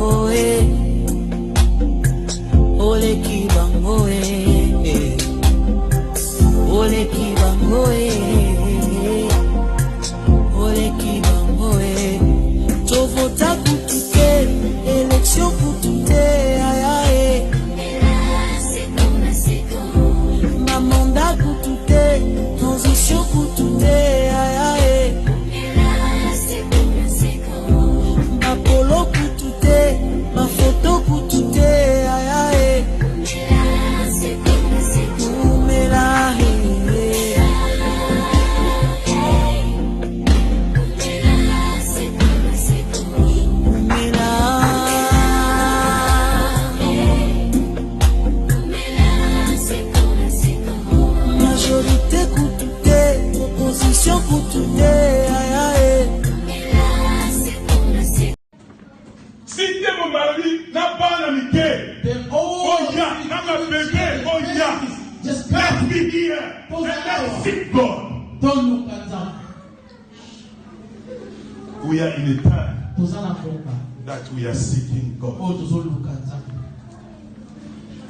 bango oleki bango oleki bango oleki bango tovota kutuke élection kutute ayae mamanda kutute transition kutute ayae mapolo kutute mafoto kutute ayae umela majorité kutute opposition kutute ayae. Si t'es mon mari, n'a pas l'amitié. Oh yeah, n'a pas bébé, oh yeah. Let's be here and let's seek God. We are in a time that we are seeking God.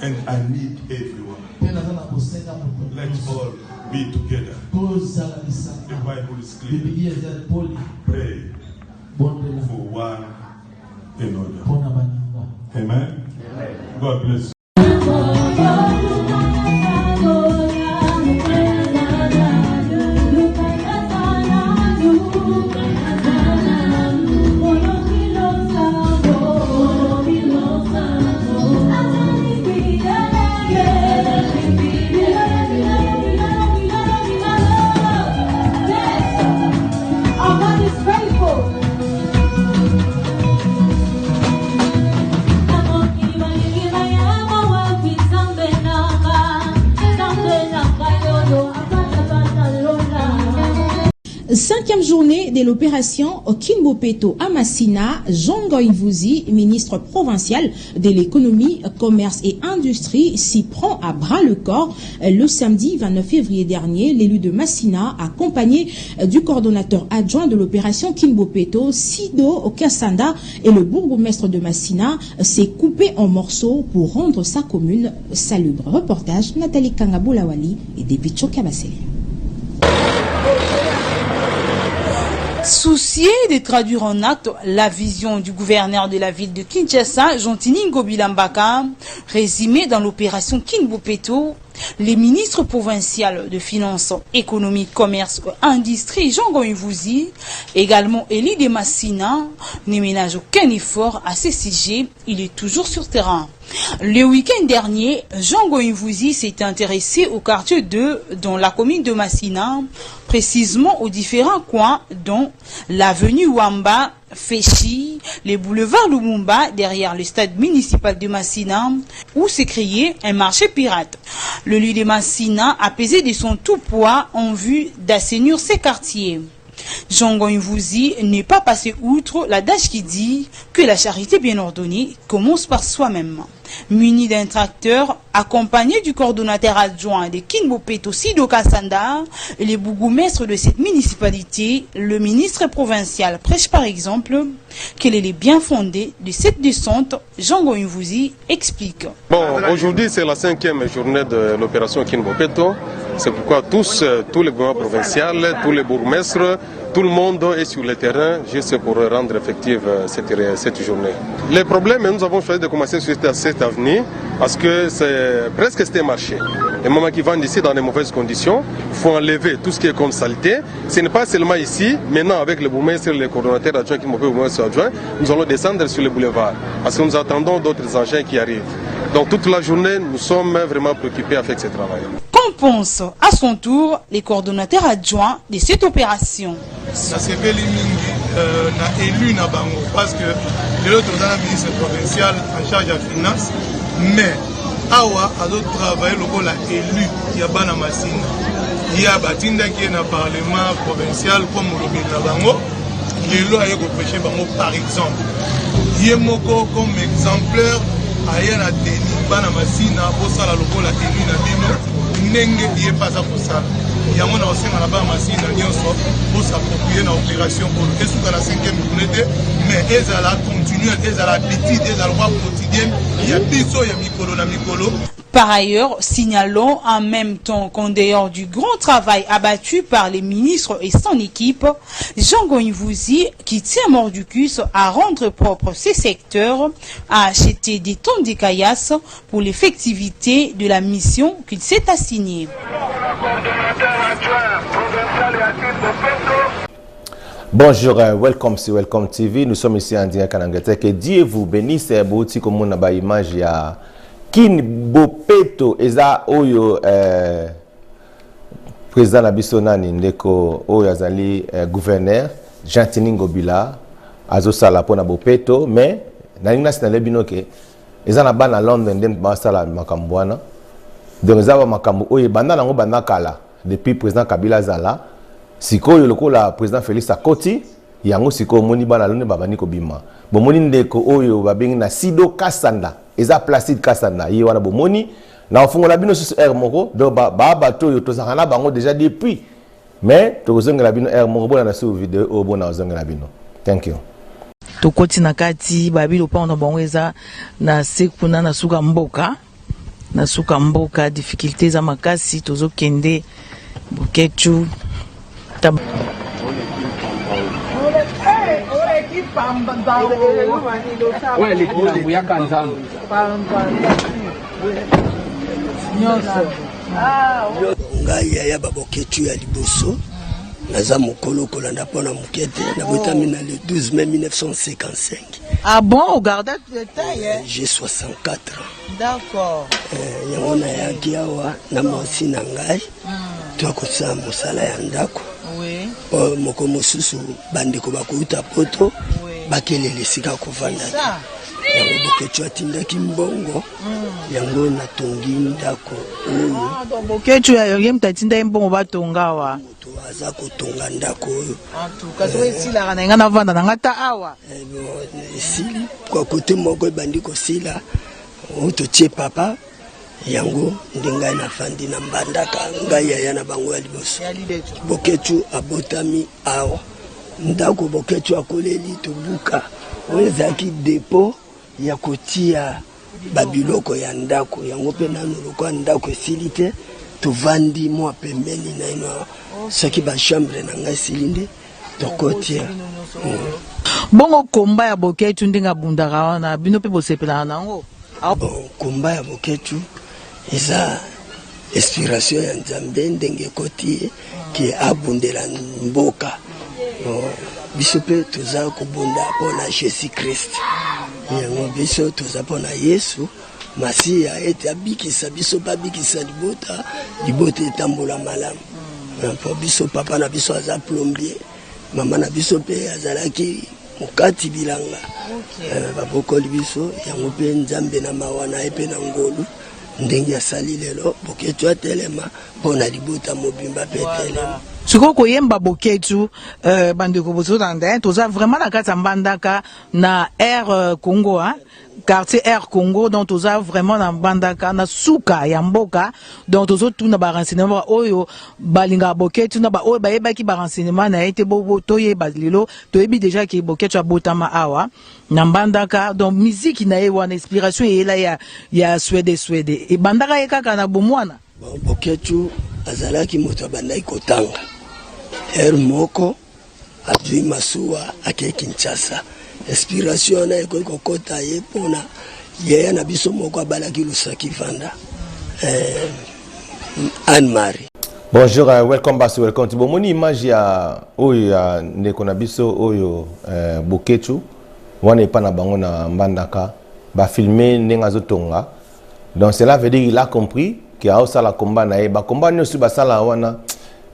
And I need everyone. Let's all be together. The Bible is clear. Pray for one another. Amen. God bless you. Cinquième journée de l'opération Kinbopeto à Massina, Jean Goïvouzi, ministre provincial de l'économie, commerce et industrie, s'y prend à bras le corps. Le samedi 29 février dernier, l'élu de Massina, accompagné du coordonnateur adjoint de l'opération Kinbopeto, Sido Kassanda, et le bourgmestre de Massina, s'est coupé en morceaux pour rendre sa commune salubre. Reportage Nathalie Kangaboulawali et Debicho Kabasele. Soucié de traduire en acte la vision du gouverneur de la ville de Kinshasa, Jontini Ngobilambaka, résumé dans l'opération Kinbopeto, les ministres provinciaux de finances, économie, commerce et industrie, Jean Goïvouzi, également Elie de Massina, ne ménage aucun effort à ce sujet, il est toujours sur terrain. Le week-end dernier, Jean Goïvouzi s'est intéressé au quartier 2 dans la commune de Massina, précisément aux différents coins dont l'avenue Wamba, Féchi, les boulevards Lumumba derrière le stade municipal de Massina où s'est créé un marché pirate. Le lieu de Massina a pesé de son tout poids en vue d'assainir ses quartiers. Jean Goïvouzi n'est pas passé outre l'adage qui dit que la charité bien ordonnée commence par soi-même. Muni d'un tracteur, accompagné du coordonnateur adjoint de Kinbopeto Sido Kassanda et les bourgmestres de cette municipalité, le ministre provincial prêche par exemple quel est le bien fondé de cette descente. Jean Goïvouzi explique. Bon, aujourd'hui c'est la 5e journée de l'opération Kinbopeto. C'est pourquoi tous les gouvernements provinciaux, tous les bourgmestres, tout le monde est sur le terrain juste pour rendre effective cette journée. Les problèmes, nous avons choisi de commencer sur cette avenue parce que c'est presque un marché. Les mamans qui vendent ici dans de mauvaises conditions, il faut enlever tout ce qui est comme saleté. Ce n'est pas seulement ici, maintenant avec le bourgmestre et les coordonnateurs adjoints qui m'ont fait bourgmestre adjoint, nous allons descendre sur les boulevards parce que nous attendons d'autres engins qui arrivent. Donc toute la journée, nous sommes vraiment préoccupés avec ce travail. Qu'en pense à son tour les coordonnateurs adjoints de cette opération? Ça s'est fait élu na bango parce que l'autre ministre provincial en charge de la finance, mais awa a d'autres travail le la élu ya bana Massina. Il y a batinda qui est dans le parlement provincial comme le na bango, les lois a prêché bango par exemple. Yemoko comme exemplaire aya na Denis bana Massina pour ça la élu na bino nenge yé pas ça pour ça. yango na osenga na ba masina nyonso pour s'approprier na opération pour esuka na 5e journée mais ezala continuer ezala habitude ezala loi quotidienne ya biso ya mikolo na mikolo. Par ailleurs, signalons en même temps qu'en dehors du grand travail abattu par les ministres et son équipe, Jean Goïnvouzi, qui tient Mordicus à rendre propre ses secteurs, a acheté des tonnes de caillasses pour l'effectivité de la mission qu'il s'est assignée. Bonjour, welcome sur Welcome TV. Nous sommes ici en direct en Angleterre. Que Dieu vous bénisse. C'est beau comme on a une image ya Kinbopeto eza oyo président Nabiso nani ndeko oyo azali gouverneur Jean-Tini Ngobila azosala pona Bopeto mais nalinga sinale binoke eza na bana London ndem basala makambo wana donc eza ba makambo oyo banda nango banda kala depuis président Kabila zala sikoyo lokola président Félix Akoti yango sikoyo moni bana London babani kobima bomoni ndeko oyo babengi na Sido Kasanda eza Placide Kasanda ye wana bomoni na ofungola bino sur air moko donc ba bato yo tozakana bango déjà depuis mais tozongela bino air moko bona na sur vidéo o bona ozongela bino. Thank you. Tokoti na kati babilo pona bango eza na sekuna na suka mboka difficulté za makasi tozokende Boketu tab ngai ya Boketu ya liboso naza mokolo kolanda pona mukete na botami na le 12 mai 1955. Ah bon, au garde de taille. J'ai 64 ans. D'accord. Yango na yaki awa na mosi na ngai twakosala mosala ya ndako. Oui. Moko mosusu bandeko bakuta poto bakelele esika kovanda. Yango Boketu atindaki mbongo yango natongi ndako oyo. Donc Boketu ya mtatinda mbongo batonga wa. Aza kotonga ndako oyo. Kasi esila na ngana vanda na ngata awa. Esili kwa kote moko ebandi kosila ototie papa yango ndengai na fandi na mbandaka ngai ya na bango ya liboso. Boketu abotami awa ndako Boketu akoleli tobuka oyezaki depo ya kotia babiloko ya ndako yango pe nanu lokwa ndako esili te tovandi mwa pembeni na ino soki ba chambre na ngai silinde tokotia. Bongo komba ya Boketu ndinga bundaka wana bino pe bosepela nango. Bon komba ya Boketu eza inspiration ya Nzambe ndenge koti ki abundela mboka. Biso pe toza kobunda pona Jésus Christ. Yango biso toza pona Yesu Masia ete abikisa biso pa bikisa libota etambola malamu. Po biso papa na biso aza plombier, mama na biso pe azalaki mukati bilanga. Babokoli biso yango pe Nzambe na mawana epe na ngolu ndenge asali lelo Boketu atelema pona libota mobimba pe telema. Siko koyemba Boketu bandeko bozotanda toza vraiment na kati mbandaka na Air Congo quartier Air Congo donc toza vraiment na mbandaka na suka ya mboka donc tozo tuna ba renseignement oyo balinga Boketu na ba oyo bayebaki ba renseignement na ete bobo toyeba lelo toyebi déjà ki Boketu abotama awa na mbandaka donc musique na ye wana inspiration yela ya Swede e bandaka ye kaka na bomwana. Boketu azalaki moto bandai kotanga moko azui masuwa ake Kinshasa inspiration na eko kokota ye pona ye na biso moko abalaki lusaki vanda Anne-Marie. Bonjour, welcome back sur Welcome. Bomoni image ya oyo ya ndeko na biso oyo Boketu wana epana bango na mbandaka ba filmer ndenge azotonga. Donc cela veut dire il a compris qu'il a aussi la combat na ba combat no su basala wana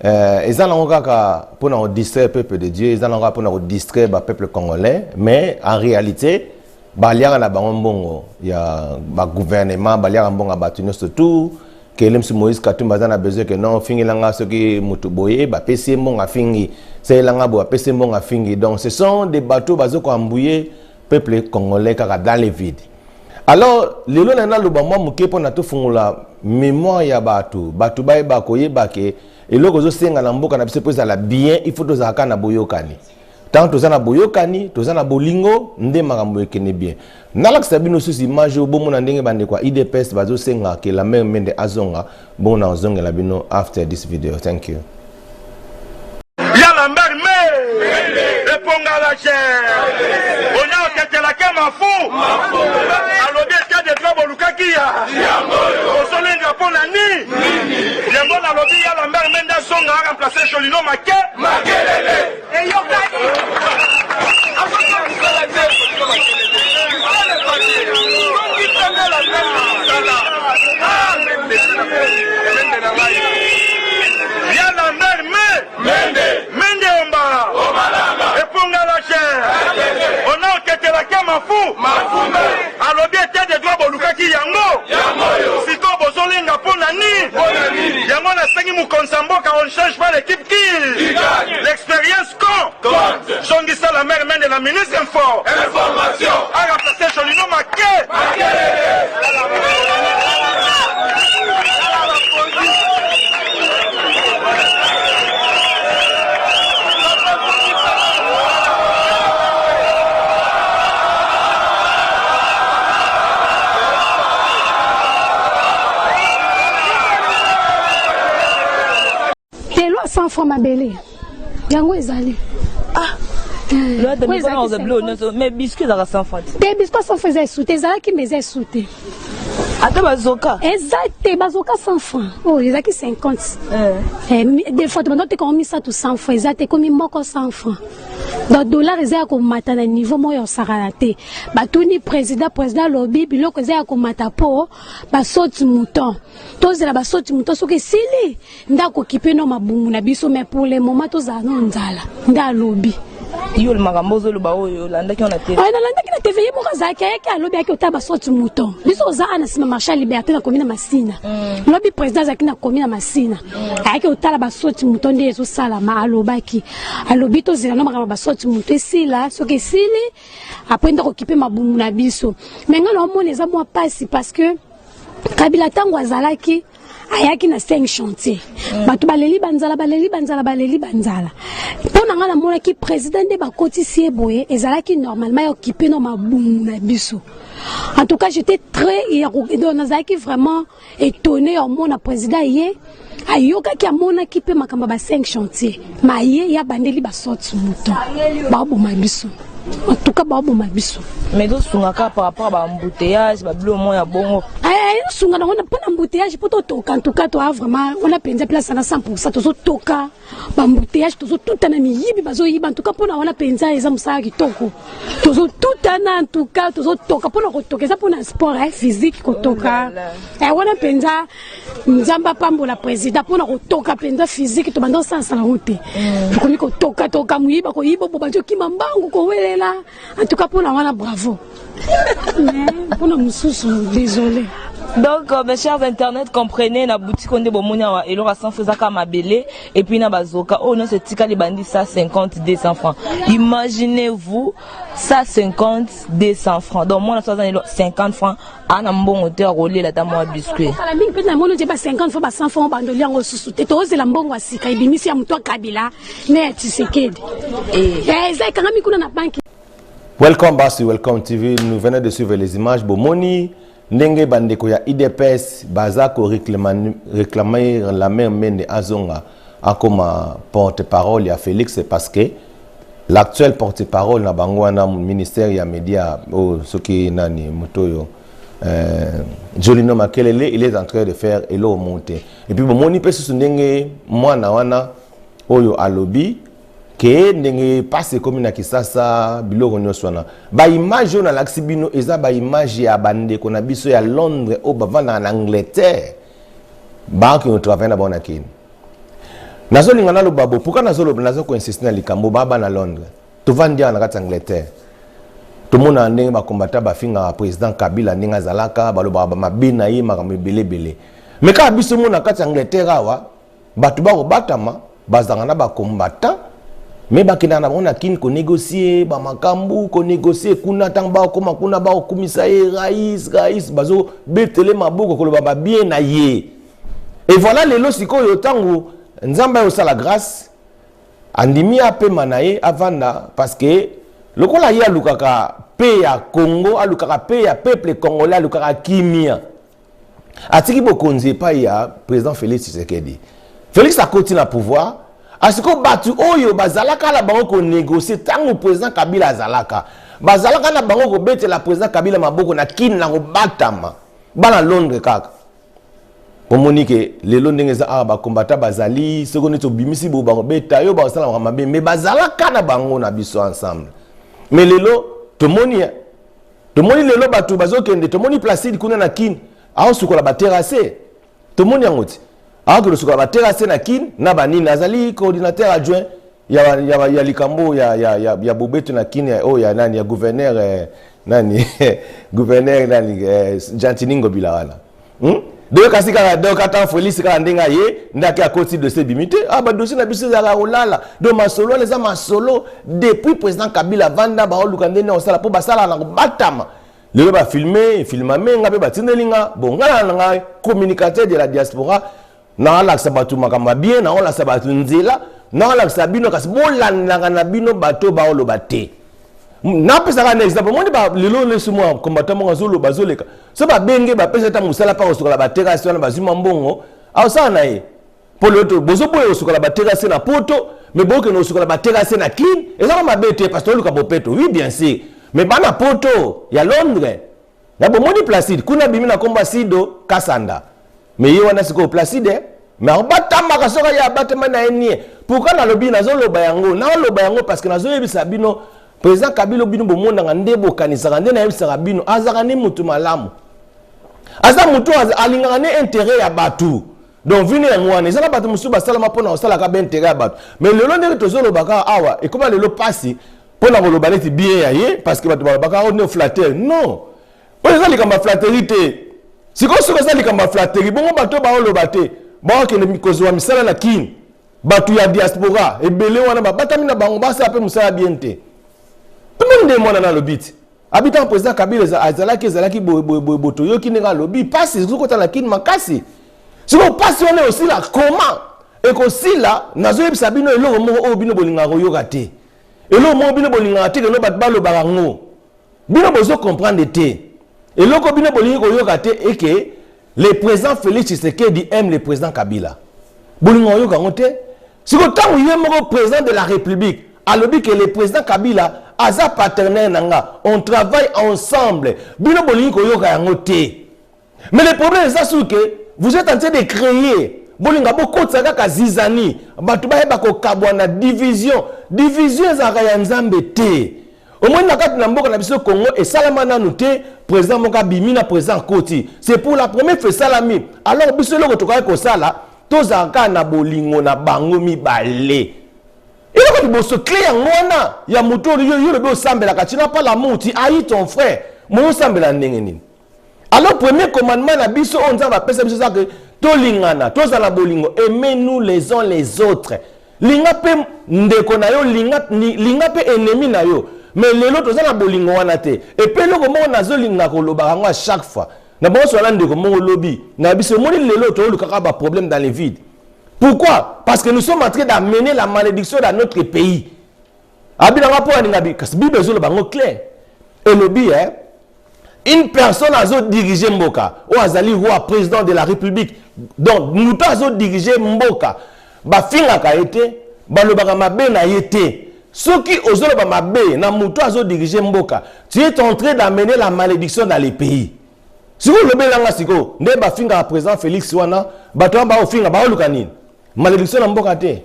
ezala ngaka pour na distraire le peuple de Dieu, ezala ngaka pour na distraire le peuple congolais, mais en réalité balianga na bango mbongo ya ba gouvernement balianga mbongo batuni surtout que le monsieur Moïse Katumba a besoin que non fingi langa ce qui mutuboye ba pesi mbongo fingi c'est langa bo pesi mbongo fingi. Donc ce sont des bateaux bazoko embouiller peuple congolais kaka dans les vides. Alors lelo na lobamba muke pona to fungula mémoire ya batu baye bakoye bake et loko zo senga na mboka na biso pesa la bien il faut tozaka na boyokani tant tozana boyokani tozana bolingo nde makambo ekene bien nalak sabino susi image bomo na ndenge bande kwa IDPS bazo senga ke la mère Mende azonga bon na zonga la bino after this video. Thank you. Ya la mère Mende reponga la chair on a kete la kema fou alobi tia de droit bolukakia osolenga pona ni yango na lobi ya la mère Mende azonga a remplacer Jolino Makelele et yokani ya la mère Mende omba epunga la chair on a kete la kema fou alobi ete de droit bolukaki yango siko bozolenga pona ni yango na sengi mukonza mboka on change pas l'équipe qui l'expérience compte jongisa la mère Mende la ministre information a remplacé Jolino sans forme abelé. Yango ezali. Ah. Là, mais biscuits dans la sans faute. Des biscuits sans faisait sauter, ça qui me faisait sauter. Attends, bazoka. Exact, bazoka 100 francs. Oh, ils ont qui 50. Des fois, tu m'as mis ça tout 100 francs. Ils ont comme moko 100 francs. Donc, dollar, ils ont comme matin à niveau, moi, ils ont saralaté. Bah, tout ni président lobby, puis l'autre, ils ont comme matin pour, bah, saute mouton. Tous les saute mouton, ce que c'est lui. Nda ko kipe no mabumu na biso, mais pour le moment, tous à non nzala. Nda lobby. Yo le magambozo le bao yo landa ki on a TV. Ah na landa ki na TV mo kazaki yake alobi yake otaba sorti mouton. Biso za ana sima marché liberté na commune Masina. Lobi président zaki na commune Masina. Yake otala ba sorti mouton nde zo sala ma alobaki. Alobi to zela no makama ba sorti mouton sila soki sili après ndako kipe mabumu na biso. Mais ngalo mona eza moi passe parce que Kabila tango azalaki ayaki na 5 chantiers. Batu baleli banzala. Pona ngana mona ki président de bakoti sieboye ezalaki normalement occupé no mabumu na biso. En tout cas, j'étais très nazaki vraiment étonné au mona président yé ayoka ki amona ki pe makamba ba 5 chantiers. Ma yé ya bandeli ba sorti mouton. Ba bo mabiso. En tout cas, ba bo mabiso. Mais donc sungaka par rapport à embouteillage, ba blo mo ya bongo. Sunga na on a pas d'embouteillage pour toka. En tout cas, toi vraiment on a pensé place à 100% tozo toka. Ba embouteillage tozo tout na miyibi bazo yiba en tout cas pour on a pensé eza musaka kitoko. Tozo tout en tout cas tozo toka pour ko toka ça pour un sport physique ko toka. On a pensé nzamba pambo la président pour ko toka penza physique to bando sans la route. Ko mi ko toka muyiba ko yibo bo banjo kimambangu ko welela. En tout cas pour on a bravo. Mais on a mususu désolé. Donc, mes chers internautes, comprenez, na boutique on est bon monia et l'aura sans faisaka mabélé et puis na bazoka. Oh non, c'est tika les bandits ça 50 200 francs. Imaginez-vous ça 50 200 francs. Donc moi na 50 francs à un bon hauteur roulé la dame biscuit. La ligne peut na mono pas 50 francs 100 francs bandoli en sous. Te toze la mbongo asika ibimisi ya mtu Kabila ne Tshisekedi. Ça quand même kuna na banque. Welcome back to Welcome TV. Nous venons de suivre les images Bomoni. Ndenge bandeko ya IDPS bazako réclamer la mère Mende Azonga comme porte-parole ya Félix parce que l'actuel porte-parole na bangwana ministère ya média soki nani motoyo Jolino Makelele il est en train de faire elo monter et puis bomoni pesu ndenge mwana wana oyo alobi ke ndenge passe comme na Kisasa biloko nyoswana ba image na laxibino eza ba image ya bande ko na biso ya Londres o bavana en Angleterre ba ki on travaille na bona kin nazo lingana lo babo pourquoi nazo ko insister na likambo baba na Londres to vandia na kati Angleterre to mona ndenge ba combattre ba finga président Kabila ndinga zalaka ba lo baba mabina yi makambo belebele mais ka biso mona kati Angleterre awa batu ba ko batama bazanga ba combattant mais bakina na bona kin ko négocier ba makambu ko négocier kuna tang ba ko makuna ba ko komisa rais bazo betele maboko ko ba bien na ye et voilà lelo siko yo tango nzamba yo sala grâce andimi ape manaye avanda parce que lokola ya lukaka pe ya Congo alukaka pe ya peuple congolais alukaka kimia atiki bokonzi pa ya président Félix Tshisekedi. Félix a continué à pouvoir asiko batu oyo bazalaka la bango ko négocier tango président Kabila azalaka bazalaka na bango ko bete la président Kabila maboko na kin na ko batama bana Londres kaka komunike lelo ndenge za ba kombata bazali soko neto bimisi bo bango beta yo ba sala mabe mais bazalaka na bango na biso ensemble mais lelo tomoni lelo batu bazokende tomoni Placide kuna na kin a sukola ba terrasser tomoni ngoti a que sukola ba terrasser na kin na banini azali coordinateur adjoint ya likambo ya bobeto na kin ya nani ya gouverneur nani gouverneur nani Jantiningo Bilawana donc kasika donc atan Félix ka ndenga ye ndaki a côté de ces bimité ba dossier na biso za la olala do masolo les ama solo depuis président Kabila vanda ba olukande na osala po basala na batama le ba filmer ngabe batindelinga bonga na communicateur de la diaspora na la sabatu makamba bien na la sabatu nzela na la sabino kasbolanda na bino bato ba olobate na pesa ka exemple monde ba lelo le sumo combattant mo zolo bazoleka so ba benge ba pesa ta musala pa osokola ba terrasse na bazima mbongo awsa na ye pour le to bozo boyo osokola ba terrasse na poto mais boke no osokola ba terrasse na clean et ça ma bete parce que luka bopeto oui bien sûr mais bana poto ya Londres na bomoni Placide kuna bimi na komba sido kasanda mais ye wana siko Placide mais on batama ka soka ya batama na enie pourquoi na lobi na zolo bayango na loba yango parce que na zo yebisa bino président Kabila bino bomonda ngande bokanisa ngande na yebisa bino azaka ne mutu malamu aza mutu alinga ne intérêt ya batu donc vini ngwane sala batu musuba sala mapona osala ka ben intérêt ya batu mais lelo ndenge tozolo baka awa et comment lelo passi pona koloba neti bien ya ye parce que batu baka on est flatteur non on est likamba flatterité siko siko sala likamba flatterie bongo batu ba oloba te ba ke ne mikozo wa misala na kin batu ya diaspora ebele wana ba batami na bango ba sa pe musala bien te tout le monde demande dans le bit habitant président Kabila azalaki boto yo ki nga lobby passe zuko ta la kin makasi siko passe on est aussi là comment et que si là nazo yebisa bino eloko mo o bino bolinga ko yoka te eloko mo bino bolinga te no bat balo barango bino bozo comprendre te eloko bino bolinga ko yoka te et que le président Félix Tshisekedi aime le président Kabila bolinga yoka ngote siko tango yemo président de la République alors que le président Kabila aza partenaire nanga on travaille ensemble bino bolingi ko yoka yango te mais le problème c'est que vous êtes en train de créer bolinga bokotsa kaka zizani batu ba ko kabwana division ezaka ya nzambe te au moins nakati na mboka na biso Congo et salama nanu te président moka bimina président Koti c'est pour la première fois salami alors biso loko toka ko sala tozaka na bolingo na bango mibale. Il y a des clés en mona. Il y a moto yo sambela ka tu n'as pas l'amour, tu haïs ton frère. Mon sambela ndengeni. Alors premier commandement na biso on va pesa biso ça que to lingana, to za la bolingo, aimez-nous les uns les autres. Linga pe ndeko na yo linga pe ennemi na yo. Mais lelo to za la bolingo wana te. Et pe loko mo na zo linga ko loba ngo à chaque fois. Na bon so la ndeko mo lobby. Na biso mo lelo to lukaka ba problème dans les vides. Pourquoi? Parce que nous sommes en train d'amener la malédiction dans notre pays. Et le bien, une personne a dirigé Mboka, ou Azali roi président de la République, donc nous avons dirigé Mboka, Bafinga a été, Balobagamabe n'a été. Ceux qui osent le Bamabe, n'a mouto dirigé Mboka, tu es en train d'amener la malédiction dans les pays. Si vous le belanga siko, ne Bafinga président Félix Wana, Batoa Baofinga, Baolukanin. Malédiction en Bokate.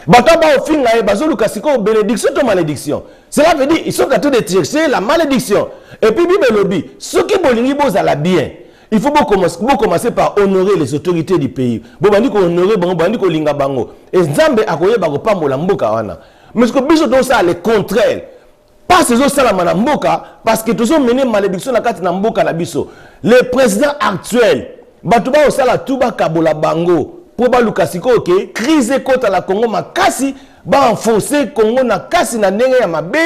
Bataba au fin là, bazoluka siko bénédiction to malédiction. Cela veut dire ils sont en train de chercher la malédiction. Et puis Bible lobby, ceux qui bolingi bozala bien. Il faut commencer par honorer les autorités du pays. Bon bandi ko honorer bango bandi ko linga bango. Et Nzambe akoye bako pambola mboka wana. Mais ce que biso to ça le contraire. Pas ces autres salama na mboka parce que tous ont mené malédiction na kati na mboka na biso. Le président actuel batuba osala tuba kabola bango. Pour baluka siko ok crise contre la Congo makasi ba enfoncer Congo na kasi na ndenge ya mabe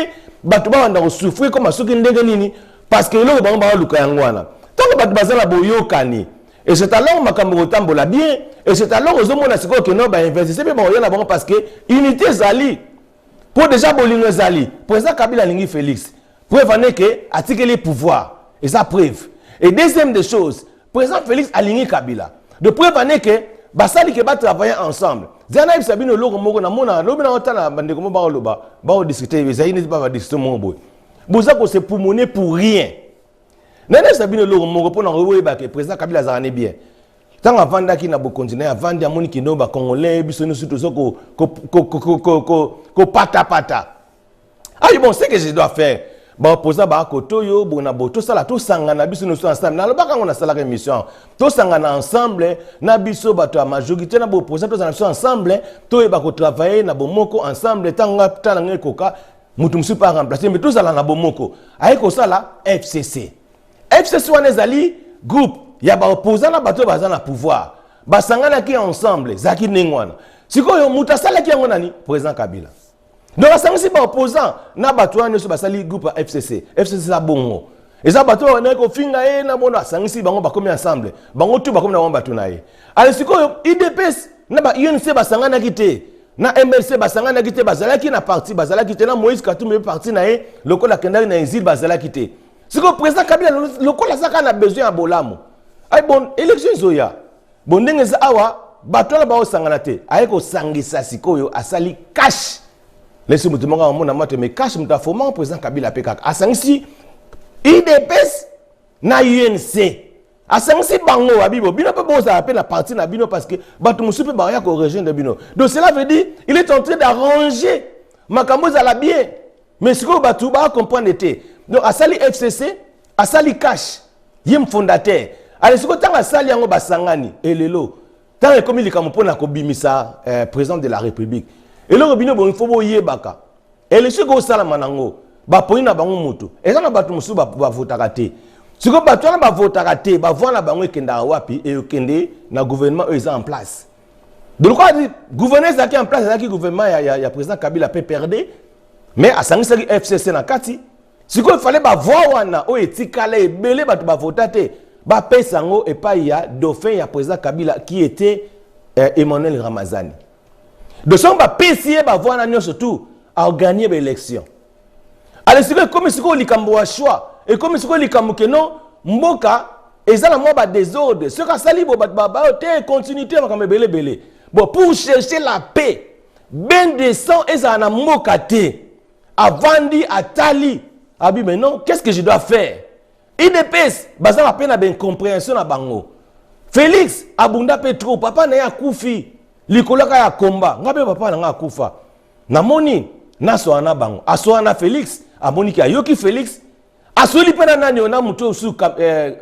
batu ba wanda souffrir comme soki ndenge nini parce que le bango ba luka yango wana tant que batu bazala boyokani et c'est alors makambo tambola bien Et c'est alors aux hommes qui ont investi parce que unité Zali, pour déjà Bolingo Zali, président Kabila Lingi Félix, preuve en est que article les pouvoirs, et ça preuve. Et deuxième des choses, président Félix a Lingi Kabila. De preuve en est que Basali qui va travailler ensemble. Zana Ibn Sabino Logo Mogo na mona, l'obina otana bande comme ba ba discuter, mais ça n'est pas discuter mon boy. Bozako c'est pour monnaie pour rien. Nana Sabino Logo Mogo pour na rewe ba que président Kabila Zane bien. Tant avant d'aki na bo continuer avant dia moni kino ba congolais biso nous surtout ko pata. Ah bon, c'est que je dois faire. Ba posa ba kotoyo bona boto sala to sangana biso nous ensemble. Na lobaka on a sala émission. To sangana ensemble na biso bato a majorité na bo posa to sangana ensemble to e ba ko travailler na bomoko ensemble tanga tanga koka mutu msu pas remplacer mais to sala na bomoko. Ay ko sala FCC. FCC wana ezali groupe ya ba opposant na bato bazana pouvoir. Ba sangana ki ensemble zaki nengwana. Sikoyo muta sala ki ngona ni président Kabila. Donc, si les opposants, na bato wana so basali groupe FCC. FCC la bongo. Et ça bato wana ko finga e na bona sangisi bango ba komi ensemble. Bango tout ba komi na bato na ye. Alors sikoyo IDPS na ba UNC basangana kité. Na MLC basangana kité bazalaki na parti bazalaki kité na Moïse Katumbi parti na ye lokola kendali na exil bazalaki kité. Sikoyo président Kabila lokola saka na besoin ya bolamu. Ay bon élection zoya. Bon ndenge za awa bato na ba osangana te. Ay ko sangisa sikoyo asali cash. Laissez-moi te demander mon amour, mais cache mon information président Kabila Pekak. A Sangsi, IDPS na UNC. A Sangsi bango abibo. Bino peut bon ça appelle la partie na bino parce que bato musupe baria ko région de bino. Donc cela veut dire il est en train d'arranger makambo za la bien. Mais ce que bato ba comprendre était. Donc a sali FCC, a sali cash. Yem fondateur. Ale ce que tant a sali yango basangani elelo. Tant comme il comme pona ko bimisa président de la République. Et le robinet bon il faut boyer baka. Et les choses ça la manango. Ba poina bango moto. Et ça na batu musu ba voter raté. Ce que batu na ba voter raté, ba voir bango kenda wapi et kende na gouvernement eux en place. Donc quoi dit gouvernement ça qui en place, ça qui gouvernement ya président Kabila peut perdre. Mais à sangi FCC na kati. Ce qu'il fallait ba voir wana o etikale belé batu ba voter ba pesango et pas ya dauphin ya président Kabila qui était Emmanuel Ramazani. De son ba PCA ba voir na surtout à gagner l'élection. Alors c'est comme si ko likambo wa choix et comme si ko likambo que non mboka ezala mo ba désordre ce ka sali bo ba te continuité ba belé. Bon pour chercher la paix ben descend ezala na mboka te avandi atali abi mais non qu'est-ce que je dois faire? IDPS baza la peine à ben compréhension na bango. Félix abunda Petro papa na ya kufi likolaka ya komba ngabe papa nga kufa namoni naso na bango aso na Félix amoni ki ayoki Félix asoli pena nani ona muto su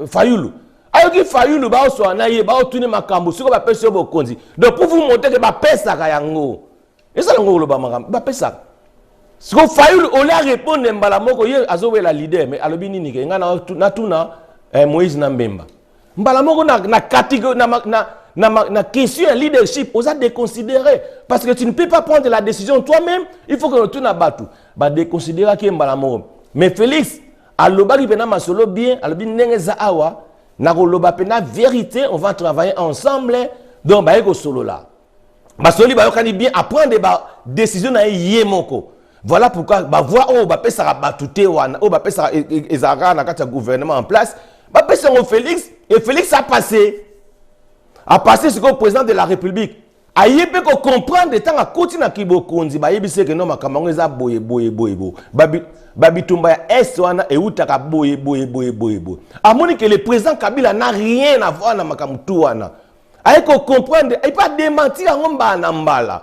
Fayulu ayoki Fayulu ba oso na ye ba otuni makambo siko ba pesa bo konzi donc pour vous montrer que ba pesa ka yango esa ngo lo ba makambo ba pesa siko Fayulu ola répondre mbala moko ye azowe la leader mais alobi nini ke nga na tuna Moïse na Mbemba mbala moko na catégorie na question leadership, on a déconsidéré. Parce que tu ne peux pas prendre la décision toi-même, il faut que tu n'as pas tout. Bah, déconsidérer qui est mbalamoro. Mais Félix, à l'obagi pena masolo bien, à l'obi nengeza awa, na loba pena vérité, on va travailler ensemble. Donc, bah, eko solo là. Bah, soli, bah, yokani bien apprendre des décisions na yemoko. Voilà pourquoi, bah, voir, oh, bah, pesa batute wana, oh, bah, pesa ezara na kata gouvernement en place. Bah, pesa Félix, et Félix a passé. A passé ce que le président de la République a yépe ko comprendre de temps à côté na kibo konzi ba yebise que non makamango za boye babi tumba ya est wana e utaka boye amoni que le président Kabila n'a rien à voir na makamutu wana a ko comprendre et pas démentir ngomba na mbala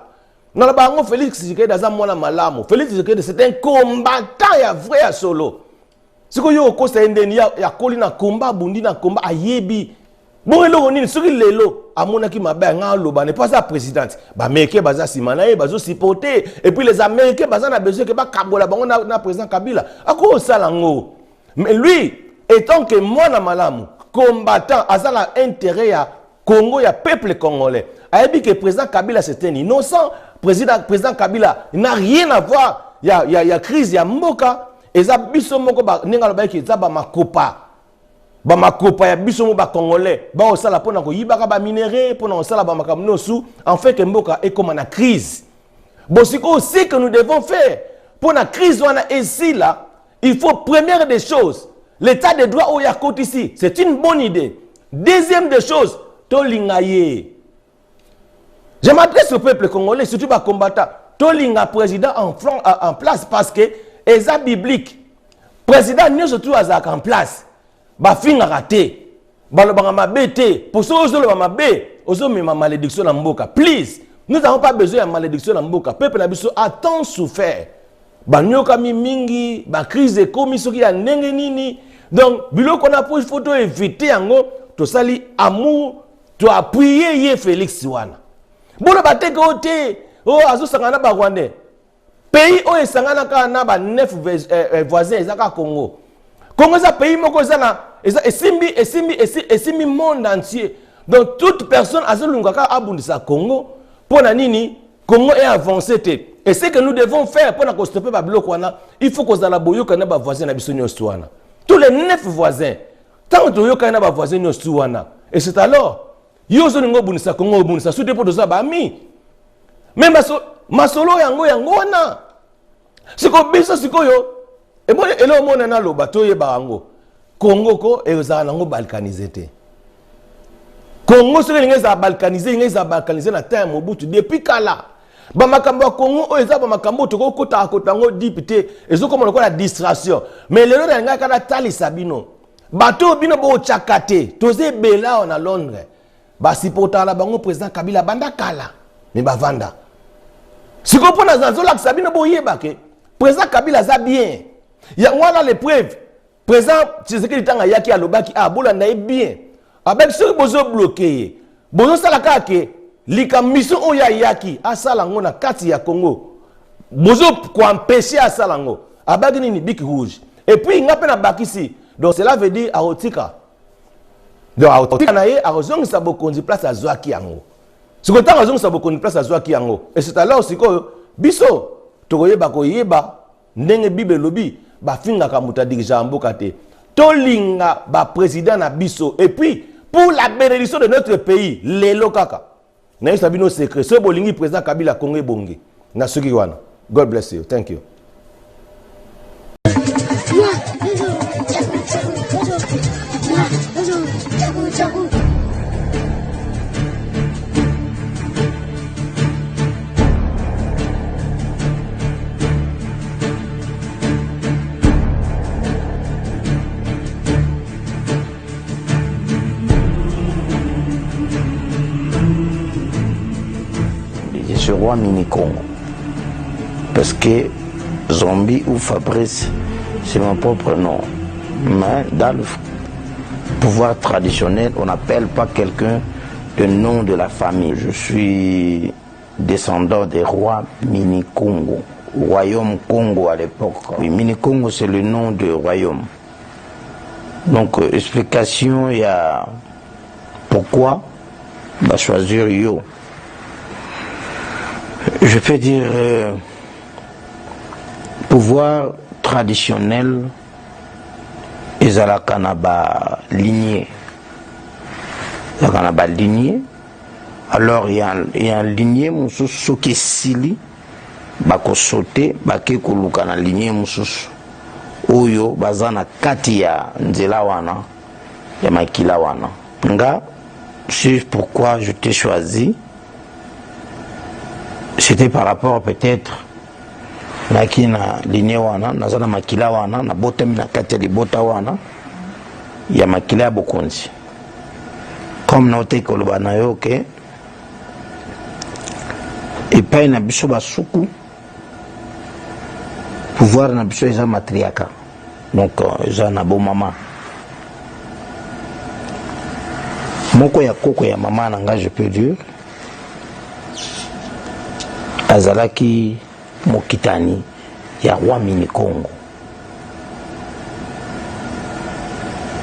na bango Félix Tshisekedi za mwana malamu Félix Tshisekedi c'est un combattant ya vrai ya solo siko yo ko sa ndeni ya koli na combat bundi na combat ayebi. Bon, et ce qu'il est là, à mon avis, n'est pas sa présidente. Les Américains baza simanaye, bazo supporter. Et puis les Américains baza na besoin que ba kabola bango na président Kabila. À quoi ça lango? Mais lui, étant que moi na malamu, combattant, azala intérêt à Congo, ya peuple congolais. A dit que président Kabila c'est un innocent. Président Kabila n'a rien à voir. Il y a crise, il y a mboka. Et ça biso moko ba ninga loba ki za ba makopa. ba makopa ya biso mo ba congolais ba osala pona ko yibaka ba minéraux pona osala ba makamno sou en fait que mboka est comme en crise. Bon c'est aussi que nous devons faire pour la crise wana ici là, il faut première des choses l'état de droit au yakot ici, c'est une bonne idée. Deuxième des choses, tolingaye. Je m'adresse au peuple congolais, surtout les combattants. Tolinga président en place parce que eza biblique. Président n'est surtout en place. Ba finga raté. Ba lobanga mabete. Pour ceux qui ont mabé, ozo me malédiction na mboka. Please, nous n'avons pas besoin de malédiction na mboka. Peuple na biso a tant souffert. Ba nyoka mingi, ba crise ekomi soki ya ndenge nini. Donc, biloko na pour photo éviter yango to sali amour, to appuyer ye Félix wana. Bono bateke ote, oh azo sangana ba Rwandais. Pays o esangana ka na ba 9 voisins ezaka Congo. Congo za pays moko ezana esimbi monde entier. Donc toute personne azolunga ka abundisa Congo pona nini Congo est avancé te. Et ce que nous devons faire pour na stopper ba biloko wana, il faut que za boyoka na ba voisins na biso nyonso wana. Tous les 9 voisins. Tant que yoka na ba voisins nyonso wana. Et c'est alors Yozo ningo bunisa Congo bunisa sous dépôt de ça ba mi. Mais masolo yango wana. Siko biso siko yo. E bon elo mona na loba to ye bango. Congo ko ezala nango balkanisé te. Congo soko ngeza balkanisé na time Mobutu depuis kala. Ba makambo Congo o eza ba makambo to ko kota ngo député ezoko mona ko la distraction. Mais lelo nga kana tali sabino. Bato bino bo chakate toze bela na Londres. Basi potala bango président Kabila banda kala mais bavanda siko pona zanzola sabino boyeba ke président Kabila za bien ya wana les preuves président Tshisekedi tanga yaki alobaki bola na bien avec ce bozo bloqué bozo sala kake lika mission oya yaki asala ngo na kati ya Congo bozo ko empêcher asala ngo abaki nini biki rouge et puis ngape na bakisi donc cela veut dire aotika. Donc, il sa bokonzi place à Zouaki yango. Si vous avez sa bokonzi place à Zouaki yango, et c'est alors aussi que biso tokoyeba koyeba ndenge bible lobi ba finga kamuta dirija mboka te. Tolinga ba président na biso et puis pour la bénédiction de notre pays, lelo kaka. Na yo sabino secret, ce bolingi président Kabila Congo bongi. Na soki wana. God bless you. Thank you. Ce roi mini-Congo. Parce que Zombie ou Fabrice, c'est mon propre nom. Mais dans le pouvoir traditionnel, on n'appelle pas quelqu'un de nom de la famille. Je suis descendant des rois mini-Congo. Royaume Congo à l'époque. Oui, mini-Congo, c'est le nom du royaume. Donc, explication, il y a pourquoi bah, choisir Yo. Je peux dire pouvoir traditionnel ezalaka na ba lignée. Alors il y a un lignée mususu qui sili bako sauter bake koluka na lignée mususu oyo bazana kati ya nzela wana ya makila wana. Nga c'est pourquoi je t'ai choisi. C'était par rapport peut-être na kina lignée wana nazana makila wana na botem na kati ya bota wana ya makila ya bokonzi. Comme noté koloba na yo ke epai na biso basuku pouvoir na biso eza matriaka. Donc eza na bo mama moko ya koko ya mama na nga je peux dire azalaki mokitani ya roi mini-Congo.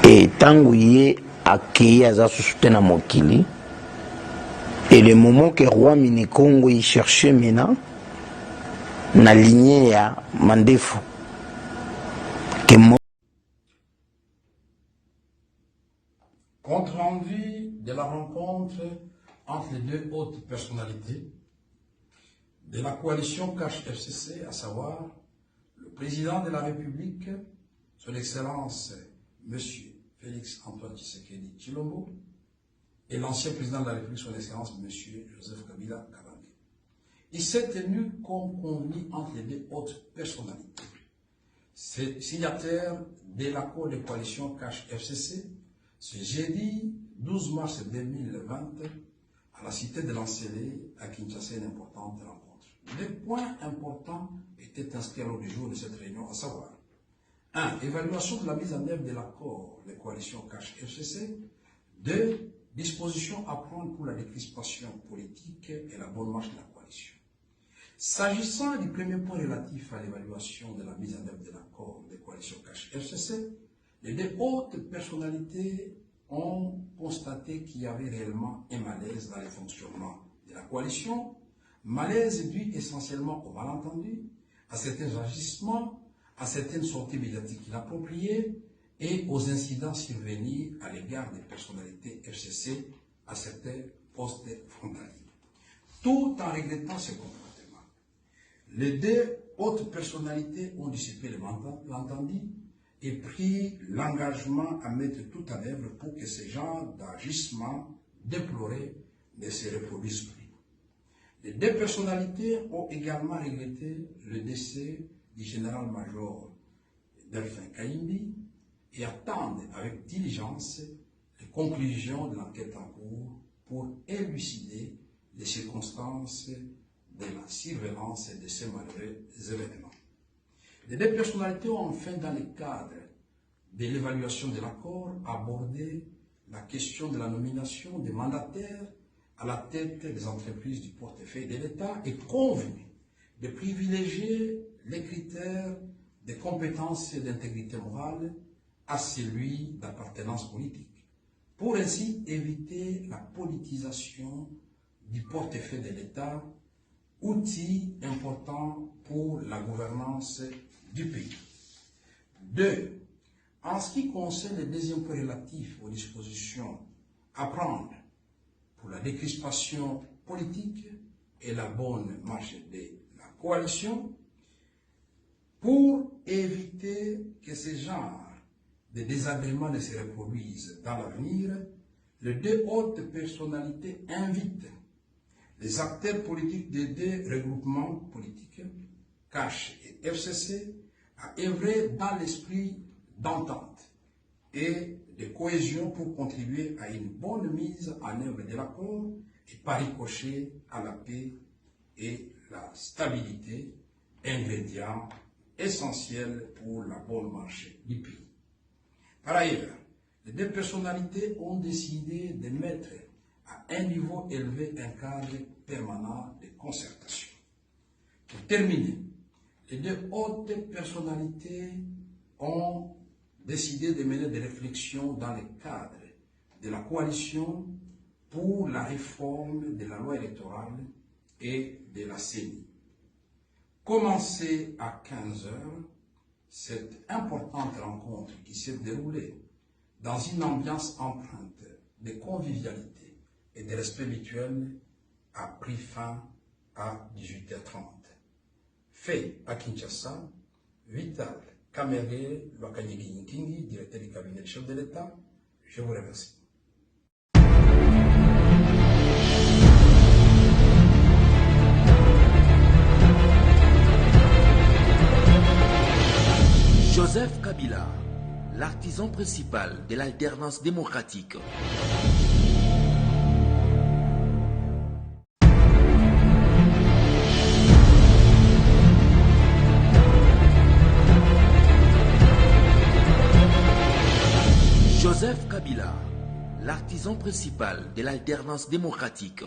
Et tangu ye akei aza susu na mokili, et le moment que roi mini-Congo il cherchait maintenant na lignée ya Mandefu que Compte rendu de la rencontre entre les deux hautes personnalités de la coalition Cash FCC, à savoir le président de la République, son Excellence M. Félix Antoine Tshisekedi Tshilombo, et l'ancien président de la République, son Excellence M. Joseph Kabila Kabange. Il s'est tenu comme convenu entre les deux hautes personnalités. C'est signataire de l'accord de coalition Cash FCC ce jeudi 12 mars 2020 à la cité de l'Ancélé à Kinshasa, une importante rencontre. Les points importants étaient inscrits à l'ordre du jour de cette réunion, à savoir 1. Évaluation de la mise en œuvre de l'accord de coalition Cash FCC. 2. Dispositions à prendre pour la décrispation politique et la bonne marche de la coalition. S'agissant du premier point relatif à l'évaluation de la mise en œuvre de l'accord de coalition Cash FCC, les deux hautes personnalités ont constaté qu'il y avait réellement un malaise dans le fonctionnement de la coalition, malaise dû essentiellement au malentendu, à certains agissements, à certaines sorties médiatiques inappropriées et aux incidents survenus à l'égard des personnalités FCC à certains postes frontaliers. Tout en regrettant ces comportements, les deux hautes personnalités ont dissipé l'entendu et pris l'engagement à mettre tout en œuvre pour que ce genre d'agissements déplorés ne se reproduisent plus. Les deux personnalités ont également regretté le décès du général-major Delphin Kaimbi et attendent avec diligence les conclusions de l'enquête en cours pour élucider les circonstances de la surveillance de ces malheureux événements. Les deux personnalités ont enfin, dans le cadre de l'évaluation de l'accord, abordé la question de la nomination des mandataires à la tête des entreprises du portefeuille de l'État et convenu de privilégier les critères de compétences et d'intégrité morale à celui d'appartenance politique, pour ainsi éviter la politisation du portefeuille de l'État, outil important pour la gouvernance du pays. 2. En ce qui concerne le deuxième point relatif aux dispositions à prendre pour la décrispation politique et la bonne marche de la coalition, pour éviter que ce genre de désagréments ne se reproduisent dans l'avenir, les deux hautes personnalités invitent les acteurs politiques des deux regroupements politiques, Cash et FCC, à œuvrer dans l'esprit d'entente et de cohésion pour contribuer à une bonne mise en œuvre de l'accord et par ricochet à la paix et la stabilité, ingrédients essentiels pour la bonne marche du pays. Par ailleurs, les deux personnalités ont décidé de mettre à un niveau élevé un cadre permanent de concertation. Pour terminer, les deux hautes personnalités ont décidé de mener des réflexions dans le cadre de la coalition pour la réforme de la loi électorale et de la CENI. Commencée à 15 h, cette importante rencontre qui s'est déroulée dans une ambiance empreinte de convivialité et de respect mutuel a pris fin à 18h30. Fait à Kinshasa, Vital Kamerhe Lwakanyigi Nkingi, directeur du cabinet du chef de l'État, je vous remercie. Joseph Kabila, l'artisan principal de l'alternance démocratique. Joseph Kabila, l'artisan principal de l'alternance démocratique.